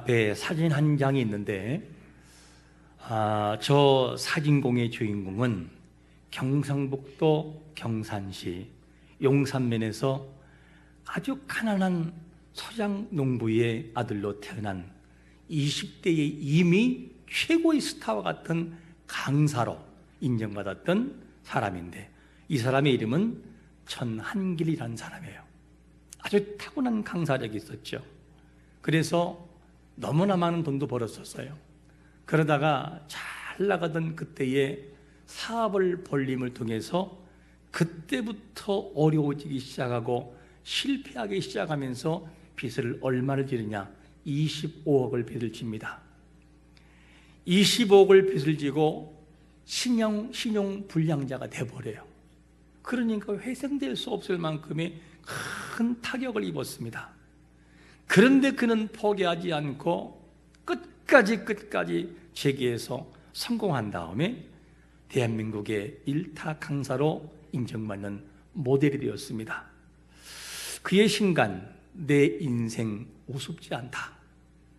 앞에 사진 한 장이 있는데 저 사진공의 주인공은 경상북도 경산시 용산면에서 아주 가난한 서장 농부의 아들로 태어난 20대의 이미 최고의 스타와 같은 강사로 인정받았던 사람인데, 이 사람의 이름은 전한길이라는 사람이에요. 아주 타고난 강사력이 있었죠. 그래서 너무나 많은 돈도 벌었었어요. 그러다가 잘 나가던 그때의 사업을 벌림을 통해서 그때부터 어려워지기 시작하고 실패하기 시작하면서 빚을 얼마를 지느냐? 25억을 빚을 집니다. 25억을 빚을 지고 신용 불량자가 돼버려요. 그러니까 회생될 수 없을 만큼의 큰 타격을 입었습니다. 그런데 그는 포기하지 않고 끝까지 재기해서 성공한 다음에 대한민국의 일타 강사로 인정받는 모델이 되었습니다. 그의 신간 내 인생 우습지 않다,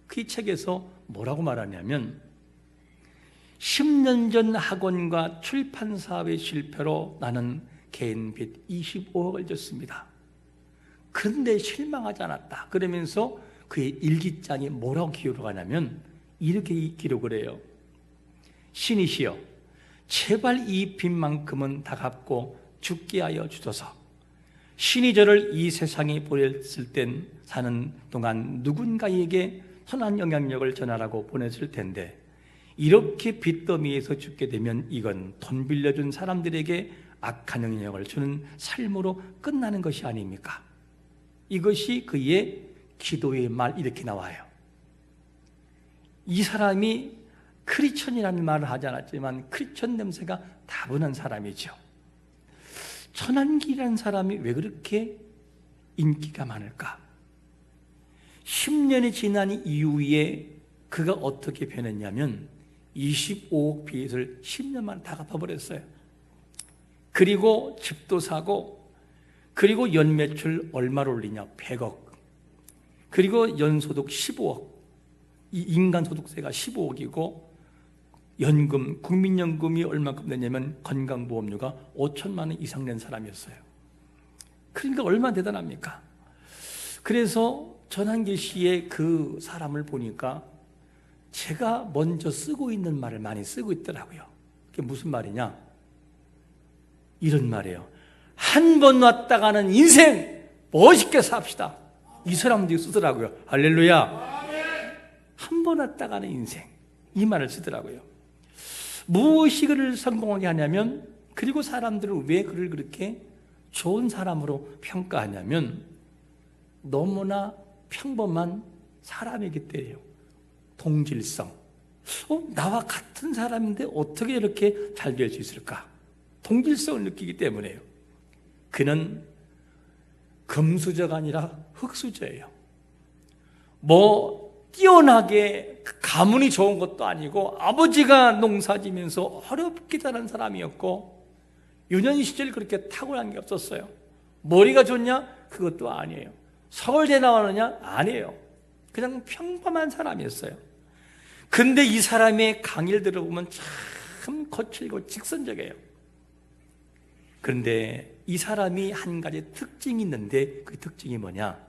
그 책에서 뭐라고 말하냐면 10년 전 학원과 출판 사업의 실패로 나는 개인 빚 25억을 졌습니다. 그런데 실망하지 않았다. 그러면서 그의 일기장에 뭐라고 기록을 하냐면 이렇게 기록을 해요. 신이시여, 제발 이 빚만큼은 다 갚고 죽게 하여 주소서. 신이 저를 이 세상에 보냈을 땐 사는 동안 누군가에게 선한 영향력을 전하라고 보냈을 텐데, 이렇게 빚더미에서 죽게 되면 이건 돈 빌려준 사람들에게 악한 영향력을 주는 삶으로 끝나는 것이 아닙니까? 이것이 그의 기도의 말, 이렇게 나와요. 이 사람이 크리스천이라는 말을 하지 않았지만 크리스천 냄새가 다분한 사람이죠. 전한길이라는 사람이 왜 그렇게 인기가 많을까? 10년이 지난 이후에 그가 어떻게 변했냐면 25억 빚을 10년 만에 다 갚아버렸어요. 그리고 집도 사고, 그리고 연매출 얼마를 올리냐? 100억. 그리고 연소득 15억. 이 인간소득세가 15억이고 연금, 국민연금이 얼마큼 되냐면 건강보험료가 5천만 원 이상 낸 사람이었어요. 그러니까 얼마나 대단합니까? 그래서 전한길 씨의 그 사람을 보니까 제가 먼저 쓰고 있는 말을 많이 쓰고 있더라고요. 그게 무슨 말이냐? 이런 말이에요. 한 번 왔다 가는 인생 멋있게 삽시다. 이 사람들이 쓰더라고요. 할렐루야. 한 번 왔다 가는 인생, 이 말을 쓰더라고요. 무엇이 그를 성공하게 하냐면, 그리고 사람들은 왜 그를 그렇게 좋은 사람으로 평가하냐면 너무나 평범한 사람이기 때문이에요. 동질성. 나와 같은 사람인데 어떻게 이렇게 잘 될 수 있을까? 동질성을 느끼기 때문에요. 그는 금수저가 아니라 흙수저예요. 뛰어나게 가문이 좋은 것도 아니고 아버지가 농사지면서 어렵게 자란 사람이었고 유년 시절 그렇게 탁월한 게 없었어요. 머리가 좋냐? 그것도 아니에요. 서울대 나왔느냐? 아니에요. 그냥 평범한 사람이었어요. 근데 이 사람의 강의를 들어보면 참 거칠고 직선적이에요. 그런데 이 사람이 한 가지 특징이 있는데, 그 특징이 뭐냐?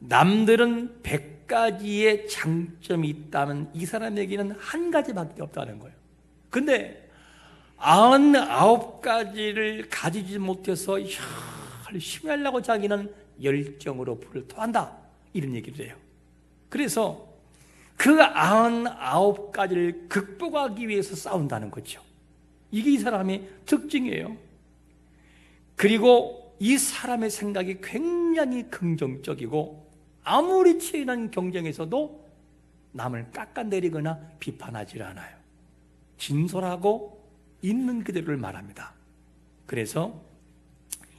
남들은 100가지의 장점이 있다면 이 사람에게는 한 가지밖에 없다는 거예요. 근데 99가지를 가지지 못해서 열심히 하려고 자기는 열정으로 불을 토한다, 이런 얘기를 해요. 그래서 그 99가지를 극복하기 위해서 싸운다는 거죠. 이게 이 사람의 특징이에요. 그리고 이 사람의 생각이 굉장히 긍정적이고 아무리 치열한 경쟁에서도 남을 깎아내리거나 비판하지 않아요. 진솔하고 있는 그대로를 말합니다. 그래서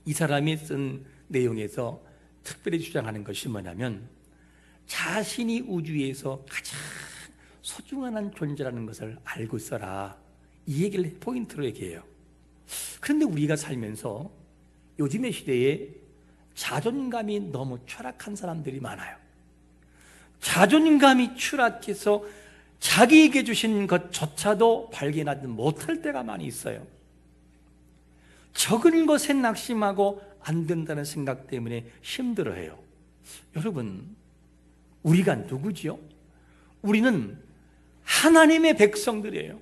이 사람이 쓴 내용에서 특별히 주장하는 것이 뭐냐면 자신이 우주에서 가장 소중한 존재라는 것을 알고 있어라, 이 얘기를 포인트로 얘기해요. 그런데 우리가 살면서 요즘의 시대에 자존감이 너무 추락한 사람들이 많아요. 자존감이 추락해서 자기에게 주신 것조차도 발견하지 못할 때가 많이 있어요. 적은 것에 낙심하고 안 된다는 생각 때문에 힘들어해요. 여러분, 우리가 누구지요? 우리는 하나님의 백성들이에요.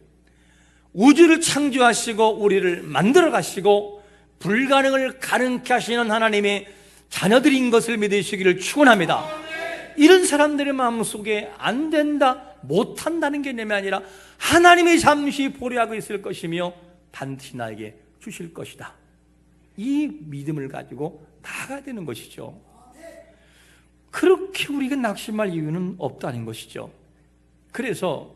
우주를 창조하시고 우리를 만들어 가시고 불가능을 가능케 하시는 하나님의 자녀들인 것을 믿으시기를 축원합니다. 이런 사람들의 마음속에 안 된다, 못한다는 개념이 아니라 하나님이 잠시 보류하고 있을 것이며 반드시 나에게 주실 것이다, 이 믿음을 가지고 나아가야 되는 것이죠. 그렇게 우리가 낙심할 이유는 없다는 것이죠. 그래서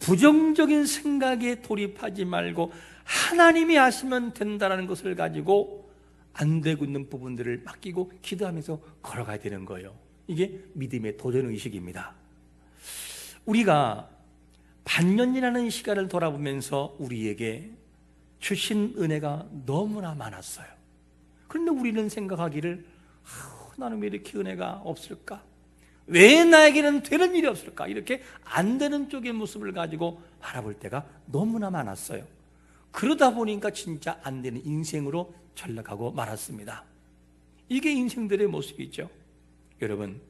부정적인 생각에 돌입하지 말고 하나님이 하시면 된다는 것을 가지고 안 되고 있는 부분들을 맡기고 기도하면서 걸어가야 되는 거예요. 이게 믿음의 도전의식입니다. 우리가 반년이라는 시간을 돌아보면서 우리에게 주신 은혜가 너무나 많았어요. 그런데 우리는 생각하기를 나는 왜 이렇게 은혜가 없을까? 왜 나에게는 되는 일이 없을까? 이렇게 안 되는 쪽의 모습을 가지고 바라볼 때가 너무나 많았어요. 그러다 보니까 진짜 안 되는 인생으로 전락하고 말았습니다. 이게 인생들의 모습이죠. 여러분,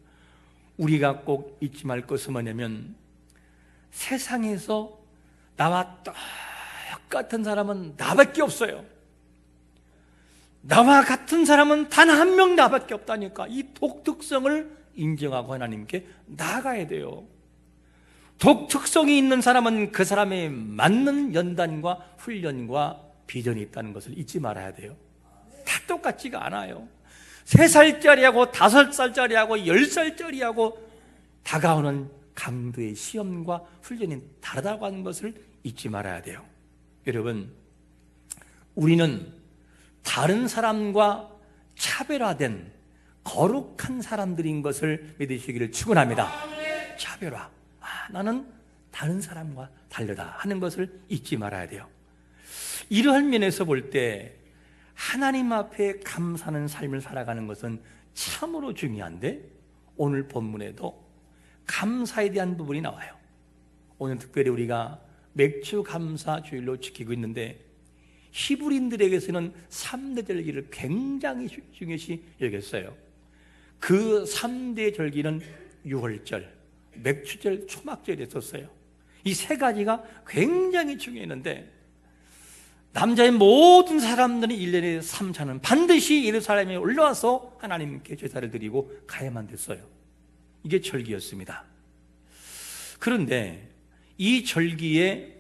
우리가 꼭 잊지 말 것은 뭐냐면 세상에서 나와 똑같은 사람은 나밖에 없어요. 나와 같은 사람은 단 한 명 나밖에 없다니까. 이 독특성을 인정하고 하나님께 나아가야 돼요. 독특성이 있는 사람은 그 사람에 맞는 연단과 훈련과 비전이 있다는 것을 잊지 말아야 돼요. 다 똑같지가 않아요. 3살짜리하고 5살짜리하고 10살짜리하고 다가오는 강도의 시험과 훈련이 다르다고 하는 것을 잊지 말아야 돼요. 여러분, 우리는 다른 사람과 차별화된 거룩한 사람들인 것을 믿으시기를 축원합니다. 차별화, 나는 다른 사람과 다르다 하는 것을 잊지 말아야 돼요. 이러한 면에서 볼 때 하나님 앞에 감사하는 삶을 살아가는 것은 참으로 중요한데, 오늘 본문에도 감사에 대한 부분이 나와요. 오늘 특별히 우리가 맥주 감사 주일로 지키고 있는데, 히브리인들에게서는 3대 절기를 굉장히 중요시 여겼어요. 그 3대 절기는 유월절, 맥주절, 초막절이었어요. 이 세 가지가 굉장히 중요했는데, 남자의 모든 사람들이 1년에 3차는 반드시 예루살렘에 올라와서 하나님께 제사를 드리고 가야만 됐어요. 이게 절기였습니다. 그런데 이 절기에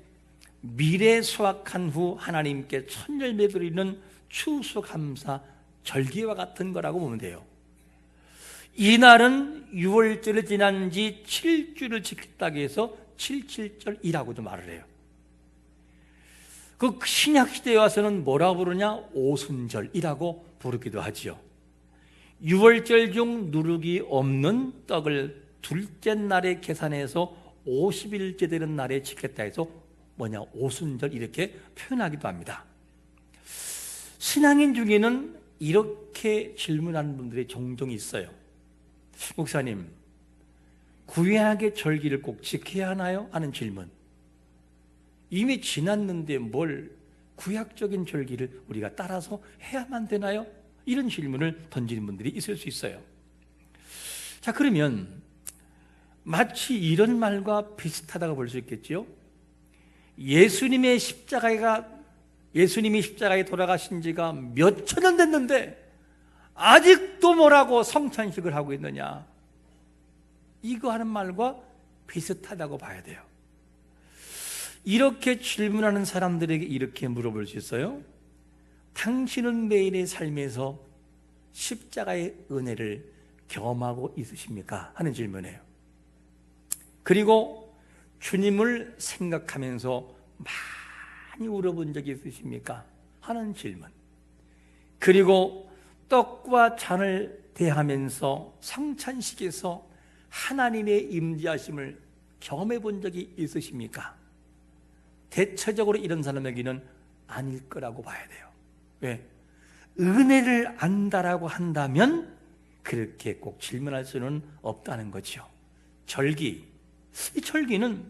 미래 수확한 후 하나님께 첫 열매 드리는 추수감사 절기와 같은 거라고 보면 돼요. 이날은 유월절을 지난 지 7주를 지켰다고 해서 77절이라고도 말을 해요. 그 신약시대에 와서는 뭐라고 부르냐? 오순절이라고 부르기도 하지요. 유월절 중 누룩이 없는 떡을 둘째 날에 계산해서 50일째 되는 날에 지켰다 해서 뭐냐? 오순절 이렇게 표현하기도 합니다. 신앙인 중에는 이렇게 질문하는 분들이 종종 있어요. 목사님, 구약의 절기를 꼭 지켜야 하나요? 하는 질문. 이미 지났는데 뭘 구약적인 절기를 우리가 따라서 해야만 되나요? 이런 질문을 던지는 분들이 있을 수 있어요. 자, 그러면 마치 이런 말과 비슷하다고 볼 수 있겠죠? 예수님이 십자가에 돌아가신 지가 몇 천 년 됐는데 아직도 뭐라고 성찬식을 하고 있느냐? 이거 하는 말과 비슷하다고 봐야 돼요. 이렇게 질문하는 사람들에게 이렇게 물어볼 수 있어요. 당신은 매일의 삶에서 십자가의 은혜를 경험하고 있으십니까? 하는 질문이에요. 그리고 주님을 생각하면서 많이 울어본 적이 있으십니까? 하는 질문. 그리고 떡과 잔을 대하면서 성찬식에서 하나님의 임재하심을 경험해 본 적이 있으십니까? 대체적으로 이런 사람에게는 아닐 거라고 봐야 돼요. 왜? 은혜를 안다라고 한다면 그렇게 꼭 질문할 수는 없다는 거죠. 절기, 이 절기는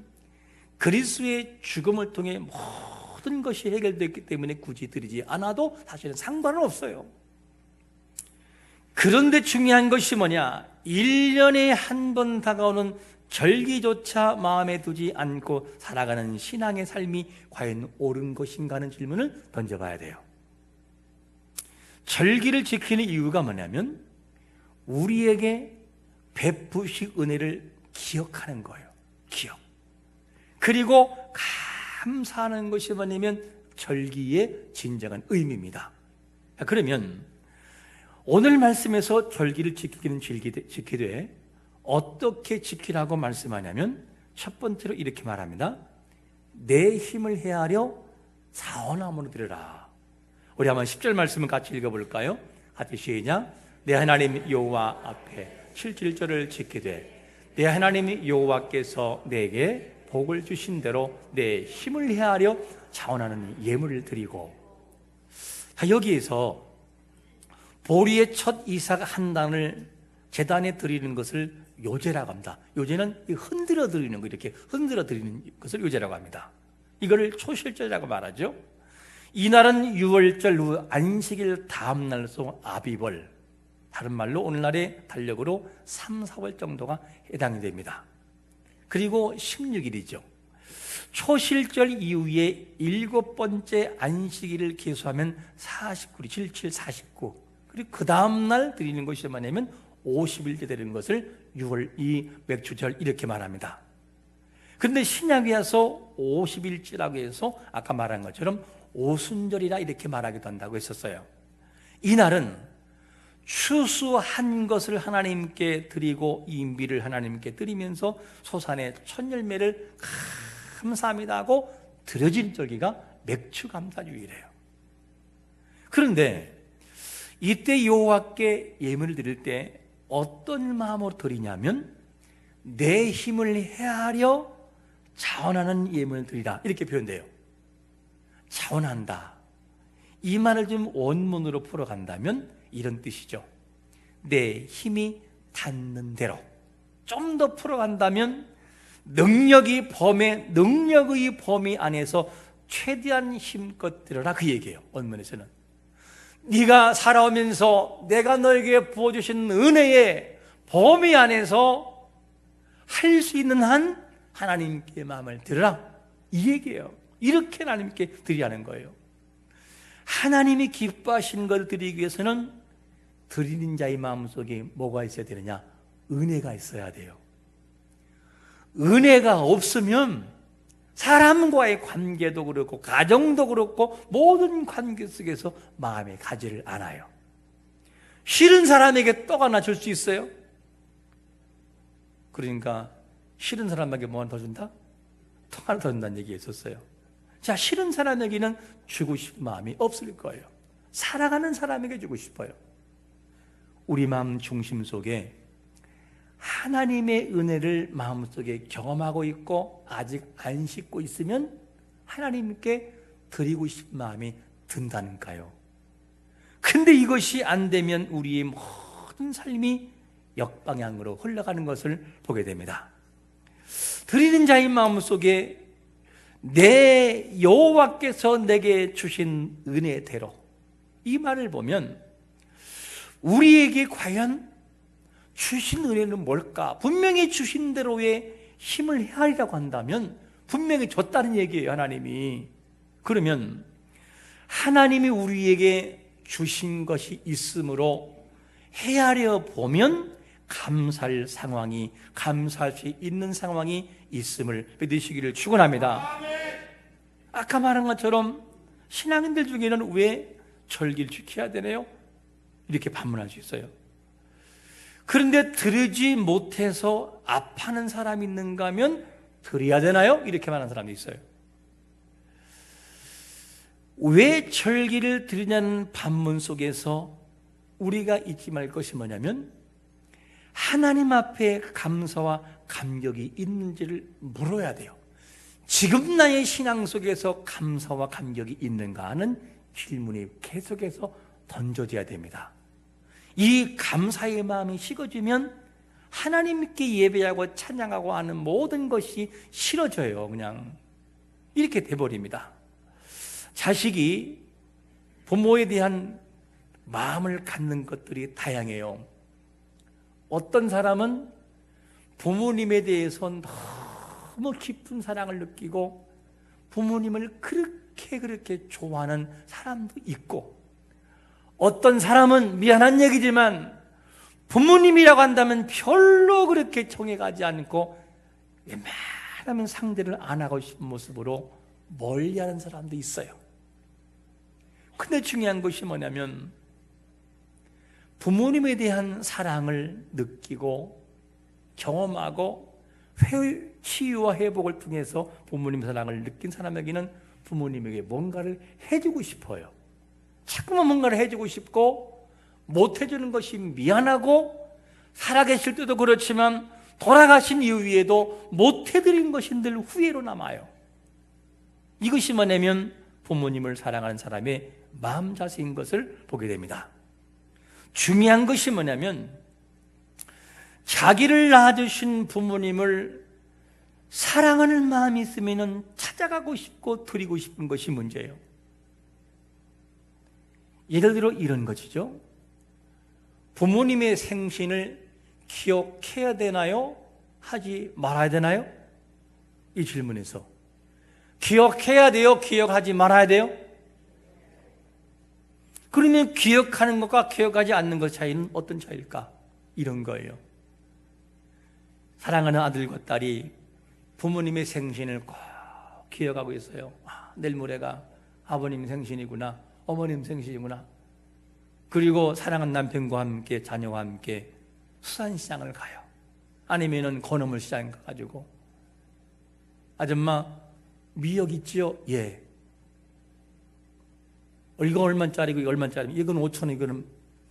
그리스도의 죽음을 통해 모든 것이 해결됐기 때문에 굳이 드리지 않아도 사실은 상관은 없어요. 그런데 중요한 것이 뭐냐? 1년에 한 번 다가오는 절기조차 마음에 두지 않고 살아가는 신앙의 삶이 과연 옳은 것인가 하는 질문을 던져봐야 돼요. 절기를 지키는 이유가 뭐냐면 우리에게 베푸신 은혜를 기억하는 거예요. 기억. 그리고 감사하는 것이 뭐냐면 절기의 진정한 의미입니다. 그러면 오늘 말씀에서 절기를 지키기는 지키되 어떻게 지키라고 말씀하냐면 첫 번째로 이렇게 말합니다. 내 힘을 헤아려 자원함으로 드려라. 우리 한번 10절 말씀을 같이 읽어볼까요? 같이 시작. 내 하나님 여호와 앞에 7절을 지키되 내 하나님 여호와께서 내게 복을 주신 대로 내 힘을 헤아려 자원하는 예물을 드리고. 여기에서 보리의 첫 이삭 한 단을 제단에 드리는 것을 요제라고 합니다. 요제는 흔들어 드리는 거, 이렇게 흔들어 드리는 것을 요제라고 합니다. 이거를 초실절이라고 말하죠. 이날은 유월절 후 안식일 다음 날소 아비벌, 다른 말로 오늘날의 달력으로 3, 4월 정도가 해당이 됩니다. 그리고 16일이죠. 초실절 이후에 7번째 안식일을 계수하면 49일, 77, 49. 그리고 그 다음 날 드리는 것이 뭐냐면 50일째 되는 것을 6월 이 맥주절 이렇게 말합니다. 그런데 신약에 와서 50일째라고 해서 아까 말한 것처럼 오순절이라 이렇게 말하기도 한다고 했었어요. 이날은 추수한 것을 하나님께 드리고 인비를 하나님께 드리면서 소산의 첫 열매를 감사합니다 하고 드려진 절기가 맥추감사주일이에요. 그런데 이때 여호와께 예물을 드릴 때 어떤 마음으로 드리냐면 내 힘을 헤아려 자원하는 예물을 드리라 이렇게 표현돼요. 자원한다. 이 말을 좀 원문으로 풀어간다면 이런 뜻이죠. 내 힘이 닿는 대로. 좀 더 풀어간다면 능력의 범위 안에서 최대한 힘껏 들어라 그 얘기예요. 원문에서는 네가 살아오면서 내가 너에게 부어주신 은혜의 범위 안에서 할 수 있는 한 하나님께 마음을 들어라 이 얘기예요. 이렇게 하나님께 드리라는 거예요. 하나님이 기뻐하시는 것을 드리기 위해서는 드리는 자의 마음속에 뭐가 있어야 되느냐? 은혜가 있어야 돼요. 은혜가 없으면 사람과의 관계도 그렇고 가정도 그렇고 모든 관계 속에서 마음에 가지를 않아요. 싫은 사람에게 떡 하나 줄 수 있어요? 그러니까 싫은 사람에게 뭐 하나 더 준다? 떡 하나 더 준다는 얘기가 있었어요. 자, 싫은 사람에게는 주고 싶은 마음이 없을 거예요. 살아가는 사람에게 주고 싶어요. 우리 마음 중심 속에 하나님의 은혜를 마음속에 경험하고 있고 아직 안 씻고 있으면 하나님께 드리고 싶은 마음이 든다니까요. 근데 이것이 안 되면 우리의 모든 삶이 역방향으로 흘러가는 것을 보게 됩니다. 드리는 자의 마음속에 내 여호와께서 내게 주신 은혜대로, 이 말을 보면 우리에게 과연 주신 은혜는 뭘까? 분명히 주신 대로의 힘을 헤아리라고 한다면 분명히 줬다는 얘기예요. 하나님이. 그러면 하나님이 우리에게 주신 것이 있으므로 헤아려 보면 감사할 상황이, 감사할 수 있는 상황이 있음을 믿으시기를 축원합니다. 아까 말한 것처럼 신앙인들 중에는 왜 절기를 지켜야 되네요? 이렇게 반문할 수 있어요. 그런데 드리지 못해서 아파하는 사람이 있는가 하면 드려야 되나요? 이렇게 말하는 사람이 있어요. 왜 절기를 드리냐는 반문 속에서 우리가 잊지 말 것이 뭐냐면 하나님 앞에 감사와 감격이 있는지를 물어야 돼요. 지금 나의 신앙 속에서 감사와 감격이 있는가 하는 질문이 계속해서 던져져야 됩니다. 이 감사의 마음이 식어지면 하나님께 예배하고 찬양하고 하는 모든 것이 싫어져요. 그냥 이렇게 돼버립니다. 자식이 부모에 대한 마음을 갖는 것들이 다양해요. 어떤 사람은 부모님에 대해서 너무 깊은 사랑을 느끼고 부모님을 그렇게 좋아하는 사람도 있고, 어떤 사람은 미안한 얘기지만 부모님이라고 한다면 별로 그렇게 정해가지 않고 웬만하면 상대를 안 하고 싶은 모습으로 멀리하는 사람도 있어요. 근데 중요한 것이 뭐냐면 부모님에 대한 사랑을 느끼고 경험하고 치유와 회복을 통해서 부모님 사랑을 느낀 사람에게는 부모님에게 뭔가를 해주고 싶어요. 자꾸만 뭔가를 해주고 싶고, 못 해주는 것이 미안하고, 살아계실 때도 그렇지만 돌아가신 이후에도 못 해드린 것이 늘 후회로 남아요. 이것이 뭐냐면 부모님을 사랑하는 사람의 마음 자세인 것을 보게 됩니다. 중요한 것이 뭐냐면 자기를 낳아주신 부모님을 사랑하는 마음이 있으면 찾아가고 싶고 드리고 싶은 것이 문제예요. 예를 들어 이런 것이죠. 부모님의 생신을 기억해야 되나요? 하지 말아야 되나요? 이 질문에서 기억해야 돼요? 기억하지 말아야 돼요? 그러면 기억하는 것과 기억하지 않는 것 차이는 어떤 차이일까? 이런 거예요. 사랑하는 아들과 딸이 부모님의 생신을 꼭 기억하고 있어요. 내일 모레가 아버님 생신이구나, 어머님 생신이구나. 그리고 사랑하는 남편과 함께 자녀와 함께 수산시장을 가요. 아니면은 건어물 시장 가가지고 아줌마 미역 있지요? 예. 이거 얼마짜리고 이거 얼마짜리? 이건 5,000원, 이거는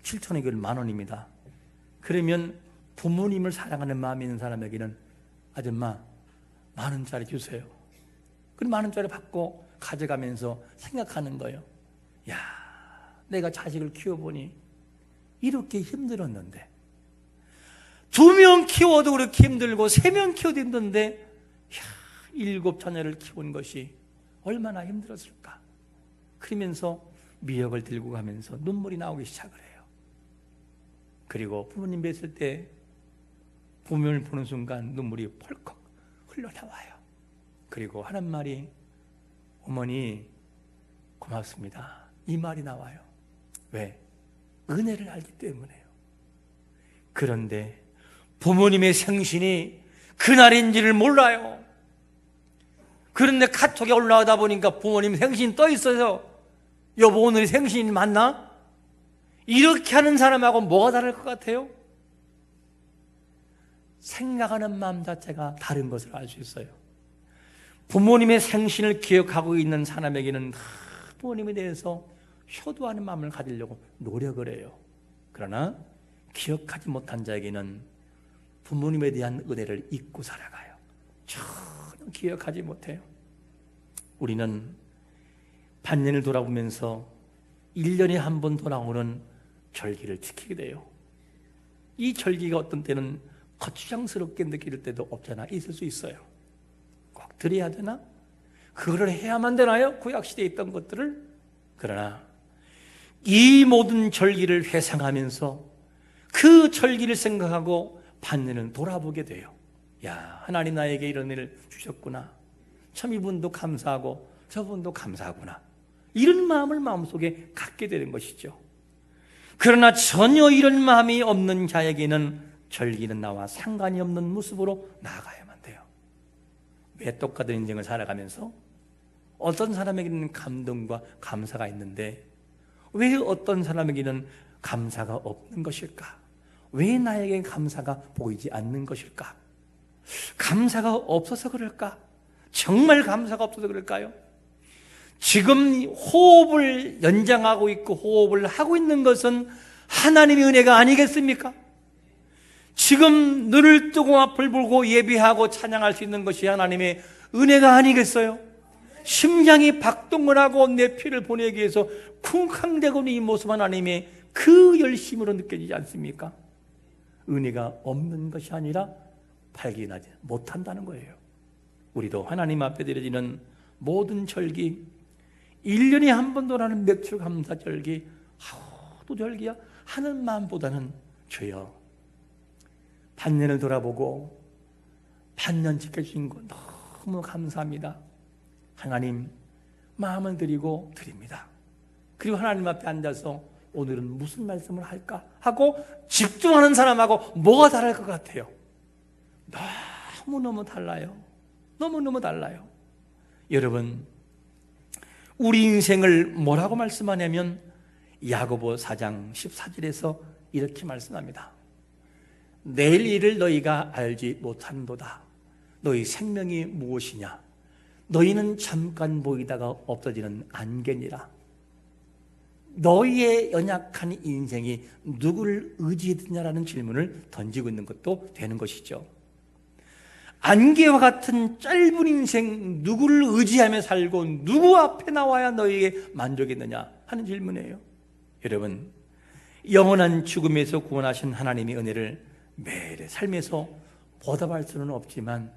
7,000원, 이거는 10,000원입니다. 그러면 부모님을 사랑하는 마음이 있는 사람에게는 아줌마 10,000원짜리 주세요. 그럼 10,000원짜리 받고 가져가면서 생각하는 거예요. 야, 내가 자식을 키워보니 이렇게 힘들었는데, 2명 키워도 그렇게 힘들고 3명 키워도 힘든데 7 자녀를 키운 것이 얼마나 힘들었을까. 그러면서 미역을 들고 가면서 눈물이 나오기 시작을 해요. 그리고 부모님 뵀을 때 부모님을 보는 순간 눈물이 펄컥 흘러나와요. 그리고 하는 말이 어머니 고맙습니다, 이 말이 나와요. 왜? 은혜를 알기 때문에요. 그런데 부모님의 생신이 그날인지를 몰라요. 그런데 카톡에 올라오다 보니까 부모님 생신 떠 있어서 여보 오늘이 생신 맞나? 이렇게 하는 사람하고 뭐가 다를 것 같아요? 생각하는 마음 자체가 다른 것을 알 수 있어요. 부모님의 생신을 기억하고 있는 사람에게는 부모님에 대해서 효도하는 마음을 가지려고 노력을 해요. 그러나 기억하지 못한 자에게는 부모님에 대한 은혜를 잊고 살아가요. 전혀 기억하지 못해요. 우리는 반년을 돌아보면서 1년에 한 번 돌아오는 절기를 지키게 돼요. 이 절기가 어떤 때는 거추장스럽게 느낄 때도 없잖아. 있을 수 있어요. 꼭 드려야 되나? 그거를 해야만 되나요? 구약시대에 있던 것들을. 그러나 이 모든 절기를 회상하면서 그 절기를 생각하고 반년을 돌아보게 돼요. 야, 하나님 나에게 이런 일을 주셨구나. 참 이분도 감사하고 저분도 감사하구나. 이런 마음을 마음속에 갖게 되는 것이죠. 그러나 전혀 이런 마음이 없는 자에게는 절기는 나와 상관이 없는 모습으로 나아가야만 돼요. 왜 똑같은 인생을 살아가면서 어떤 사람에게는 감동과 감사가 있는데 왜 어떤 사람에게는 감사가 없는 것일까? 왜 나에게 감사가 보이지 않는 것일까? 감사가 없어서 그럴까? 정말 감사가 없어서 그럴까요? 지금 호흡을 연장하고 있고 호흡을 하고 있는 것은 하나님의 은혜가 아니겠습니까? 지금 눈을 뜨고 앞을 보고 예배하고 찬양할 수 있는 것이 하나님의 은혜가 아니겠어요? 심장이 박동을 하고 내 피를 보내기 위해서 쿵쾅대고 있는 이 모습 하나님의 그 열심으로 느껴지지 않습니까? 은혜가 없는 것이 아니라 발견하지 못한다는 거예요. 우리도 하나님 앞에 드려지는 모든 절기, 1년에 한 번도 나는 맥주감사절기, 또 절기야 하는 마음보다는 주여 반년을 돌아보고 반년 지켜주신 거 너무 감사합니다. 하나님 마음을 드리고 드립니다. 그리고 하나님 앞에 앉아서 오늘은 무슨 말씀을 할까 하고 집중하는 사람하고 뭐가 다를 것 같아요? 너무너무 달라요. 너무너무 달라요. 여러분, 우리 인생을 뭐라고 말씀하냐면 야고보 4장 14절에서 이렇게 말씀합니다. 내일 일을 너희가 알지 못한도다. 너희 생명이 무엇이냐? 너희는 잠깐 보이다가 없어지는 안개니라. 너희의 연약한 인생이 누구를 의지했느냐라는 질문을 던지고 있는 것도 되는 것이죠. 안개와 같은 짧은 인생 누구를 의지하며 살고 누구 앞에 나와야 너희에게 만족했느냐 하는 질문이에요. 여러분, 영원한 죽음에서 구원하신 하나님의 은혜를 매일의 삶에서 보답할 수는 없지만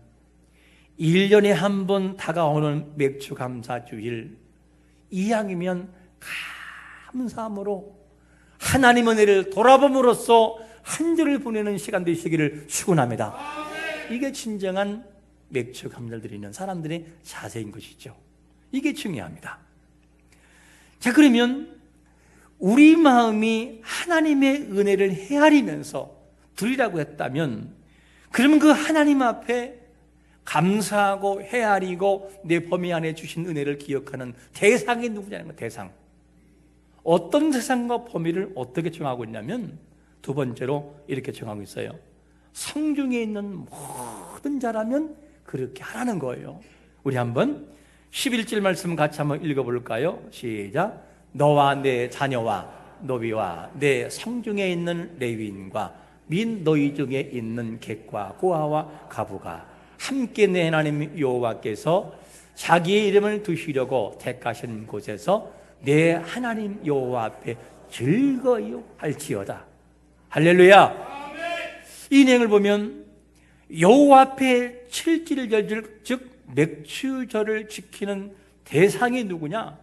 1년에 한 번 다가오는 맥주감사주일, 이왕이면 감사함으로 하나님 은혜를 돌아봄으로써 한 주를 보내는 시간 되시기를 축원합니다. 이게 진정한 맥주감사를 드리는 사람들의 자세인 것이죠. 이게 중요합니다. 자, 그러면 우리 마음이 하나님의 은혜를 헤아리면서 드리라고 했다면, 그러면 그 하나님 앞에 감사하고 헤아리고 내 범위 안에 주신 은혜를 기억하는 대상이 누구냐는 거예요. 대상. 어떤 대상과 범위를 어떻게 정하고 있냐면 두 번째로 이렇게 정하고 있어요. 성중에 있는 모든 자라면 그렇게 하라는 거예요. 우리 한번 11절 말씀 같이 한번 읽어볼까요? 시작. 너와 내 자녀와 노비와 내 성중에 있는 레위인과 민 너희 중에 있는 객과 고아와 가부가 함께 내 하나님 여호와께서 자기의 이름을 두시려고 택하신 곳에서 내 하나님 여호와 앞에 즐거이 할지어다. 할렐루야. 이 내용을 보면 여호와 앞에 칠칠절, 즉 맥주절을 지키는 대상이 누구냐?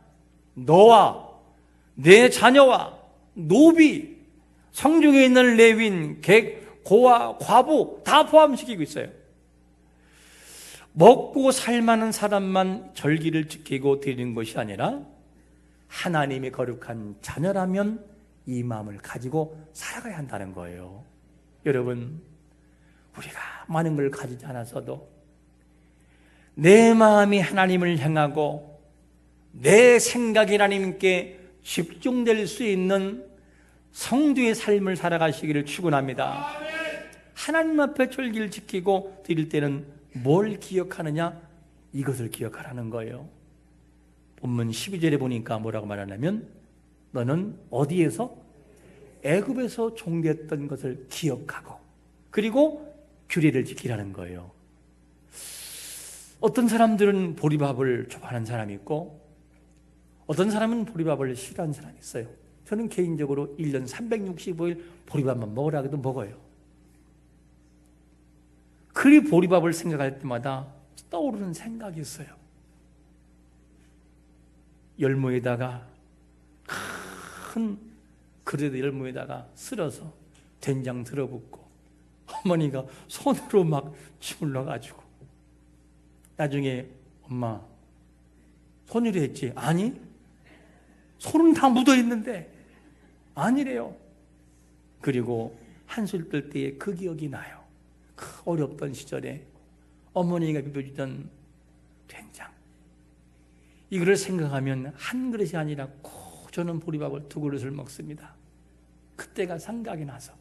너와 내 자녀와 노비, 성중에 있는 레위인, 객, 고아, 과부 다 포함시키고 있어요. 먹고 살만한 사람만 절기를 지키고 드리는 것이 아니라 하나님의 거룩한 자녀라면 이 마음을 가지고 살아가야 한다는 거예요. 여러분, 우리가 많은 걸 가지지 않았어도 내 마음이 하나님을 향하고 내 생각이 하나님께 집중될 수 있는 성도의 삶을 살아가시기를 축원합니다. 하나님 앞에 절기를 지키고 드릴 때는 뭘 기억하느냐? 이것을 기억하라는 거예요. 본문 12절에 보니까 뭐라고 말하냐면 너는 어디에서? 애굽에서 종되었던 것을 기억하고 그리고 규례를 지키라는 거예요. 어떤 사람들은 보리밥을 좋아하는 사람이 있고 어떤 사람은 보리밥을 싫어하는 사람이 있어요. 저는 개인적으로 1년 365일 보리밥만 먹으라 해도 먹어요. 그 보리밥을 생각할 때마다 떠오르는 생각이 있어요. 열무에다가 큰 그릇 열무에다가 쓸어서 된장 들어붓고 어머니가 손으로 막 주물러가지고 나중에 엄마 손으로 했지? 아니 손은 다 묻어있는데 아니래요. 그리고 한술 뜰 때에 그 기억이 나요. 그 어렵던 시절에 어머니가 비벼주던 된장, 이거를 생각하면 한 그릇이 아니라 꼭 저는 보리밥을 2그릇을 먹습니다. 그때가 생각이 나서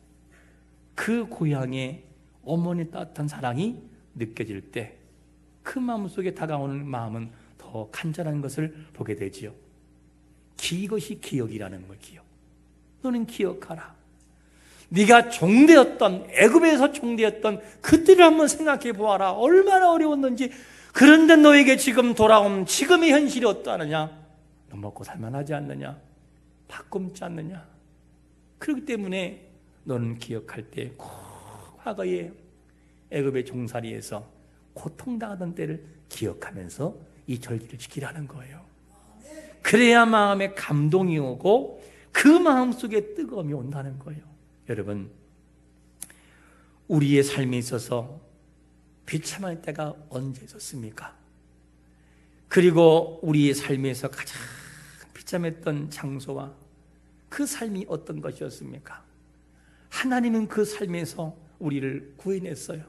그 고향의 어머니 따뜻한 사랑이 느껴질 때 그 마음속에 다가오는 마음은 더 간절한 것을 보게 되지요. 이것이 기억이라는 거예요. 기억. 너는 기억하라. 네가 종되었던, 애굽에서 종되었던 그때를 한번 생각해 보아라. 얼마나 어려웠는지. 그런데 너에게 지금 돌아온 지금의 현실이 어떠하느냐? 너 먹고 살만하지 않느냐? 밥 굶지 않느냐? 그렇기 때문에 너는 기억할 때 꼭 과거에 애굽의 종살이에서 고통당하던 때를 기억하면서 이 절기를 지키라는 거예요. 그래야 마음에 감동이 오고 그 마음속에 뜨거움이 온다는 거예요. 여러분, 우리의 삶에 있어서 비참할 때가 언제 있었습니까? 그리고 우리의 삶에서 가장 비참했던 장소와 그 삶이 어떤 것이었습니까? 하나님은 그 삶에서 우리를 구해냈어요.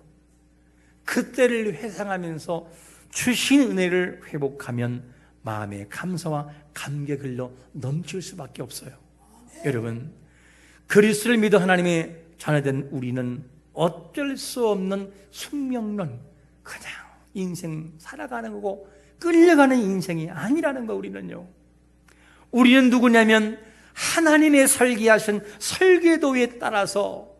그때를 회상하면서 주신 은혜를 회복하면 마음의 감사와 감격을로 넘칠 수밖에 없어요. 여러분, 그리스도를 믿어 하나님의 자녀된 우리는 어쩔 수 없는 숙명론, 그냥 인생 살아가는 거고 끌려가는 인생이 아니라는 거. 우리는 누구냐면 하나님의 설계하신 설계도에 따라서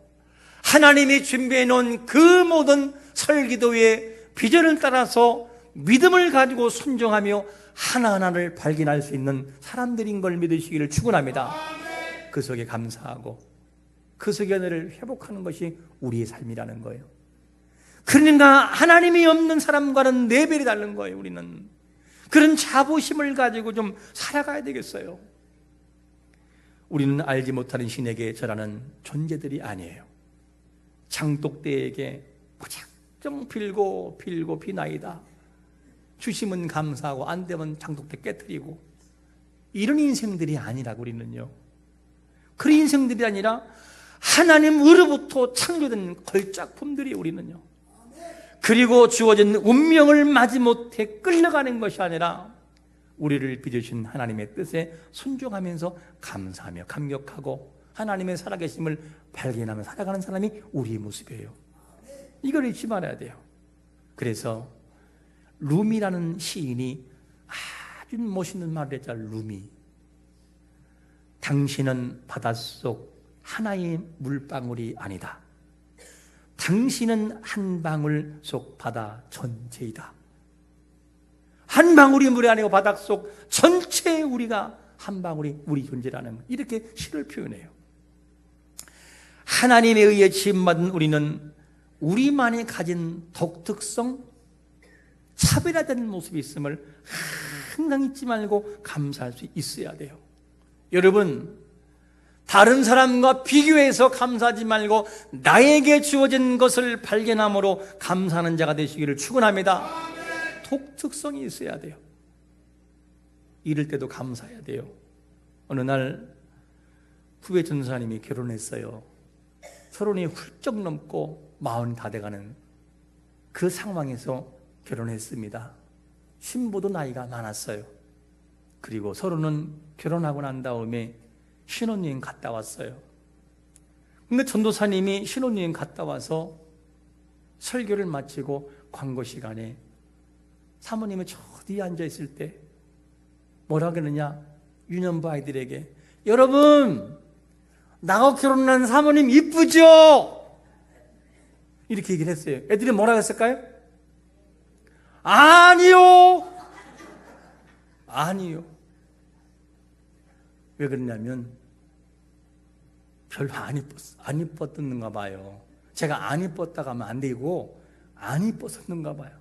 하나님이 준비해 놓은 그 모든 설계도의 비전을 따라서 믿음을 가지고 순종하며 하나하나를 발견할 수 있는 사람들인 걸 믿으시기를 축원합니다. 그 속에 감사하고 그 속의 은혜를 회복하는 것이 우리의 삶이라는 거예요. 그러니까 하나님이 없는 사람과는 레벨이 다른 거예요. 우리는 그런 자부심을 가지고 좀 살아가야 되겠어요. 우리는 알지 못하는 신에게 절하는 존재들이 아니에요. 장독대에게 무작정 빌고 비나이다. 주시면 감사하고 안 되면 장독대 깨뜨리고, 이런 인생들이 아니라고. 우리는요, 그런 인생들이 아니라 하나님으로부터 창조된 걸작품들이 우리는요. 그리고 주어진 운명을 마지못해 끌려가는 것이 아니라 우리를 빚으신 하나님의 뜻에 순종하면서 감사하며 감격하고 하나님의 살아계심을 발견하며 살아가는 사람이 우리의 모습이에요. 이걸 잊지 말아야 돼요. 그래서 룸이라는 시인이 아주 멋있는 말을 했잖아요. 룸이, 당신은 바닷속 하나의 물방울이 아니다. 당신은 한 방울 속 바다 전체이다. 한 방울이 물이 아니고 바닷속 전체에 우리가 한 방울이 우리 존재라는, 이렇게 시를 표현해요. 하나님에 의해 지음받은 우리는 우리만이 가진 독특성, 차별화된 모습이 있음을 항상 잊지 말고 감사할 수 있어야 돼요. 여러분, 다른 사람과 비교해서 감사하지 말고 나에게 주어진 것을 발견함으로 감사하는 자가 되시기를 축원합니다. 독특성이 있어야 돼요. 이럴 때도 감사해야 돼요. 어느 날 후배 전사님이 결혼했어요. 서른이 훌쩍 넘고 40 다 돼가는 그 상황에서 결혼했습니다. 신부도 나이가 많았어요. 그리고 서로는 결혼하고 난 다음에 신혼여행 갔다 왔어요. 근데 전도사님이 신혼여행 갔다 와서 설교를 마치고 광고 시간에 사모님이 저 뒤에 앉아있을 때 뭐라 그러느냐, 유년부 아이들에게, 여러분, 나하고 결혼한 사모님 이쁘죠? 이렇게 얘기를 했어요. 애들이 뭐라고 했을까요? 아니요. 왜 그러냐면 별로 안 이뻤던가 봐요. 제가 안 이뻤다고 하면 안 되고 안 이뻤었는가 봐요.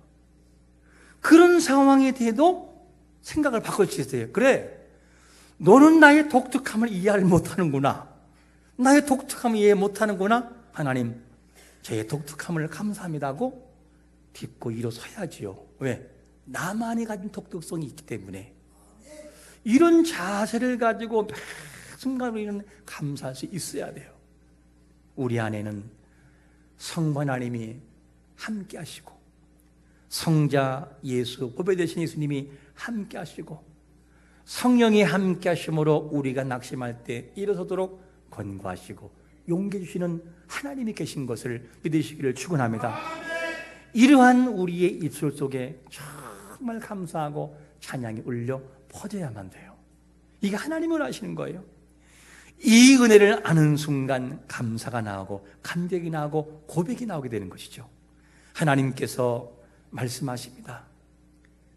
그런 상황에 대해도 생각을 바꿀 수 있어요. 그래, 너는 나의 독특함을 이해를 못하는구나. 나의 독특함을 이해 못하는구나. 하나님, 저의 독특함을 감사합니다고 딛고 일어서야지요. 왜? 나만이 가진 독특성이 있기 때문에. 이런 자세를 가지고 매 순간 우리는 감사할 수 있어야 돼요. 우리 안에는 성부 하나님이 함께 하시고, 성자 예수, 보배되신 예수님이 함께 하시고, 성령이 함께 하심으로 우리가 낙심할 때 일어서도록 권고하시고 용기 주시는 하나님이 계신 것을 믿으시기를 축원합니다. 이러한 우리의 입술 속에 정말 감사하고 찬양이 울려 퍼져야만 돼요. 이게 하나님을 아시는 거예요. 이 은혜를 아는 순간 감사가 나오고 감격이 나오고 고백이 나오게 되는 것이죠. 하나님께서 말씀하십니다.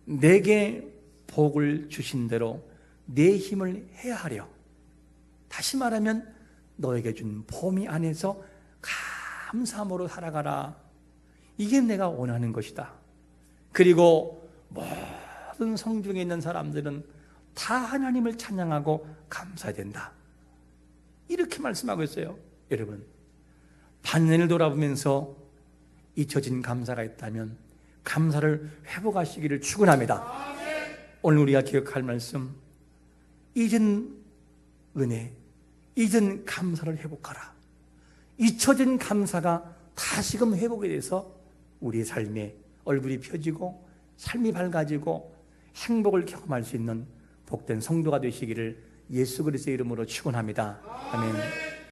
내게 복을 주신 대로 내 힘을 헤아려. 다시 말하면 너에게 준 보미 안에서 감사함으로 살아가라. 이게 내가 원하는 것이다. 그리고 모든 성중에 있는 사람들은 다 하나님을 찬양하고 감사해야 된다. 이렇게 말씀하고 있어요. 여러분, 반년을 돌아보면서 잊혀진 감사가 있다면 감사를 회복하시기를 축원합니다. 오늘 우리가 기억할 말씀, 잊은 은혜, 잊은 감사를 회복하라. 잊혀진 감사가 다시금 회복이 돼서 우리의 삶에 얼굴이 펴지고 삶이 밝아지고 행복을 경험할 수 있는 복된 성도가 되시기를 예수 그리스도의 이름으로 축원합니다. 아멘.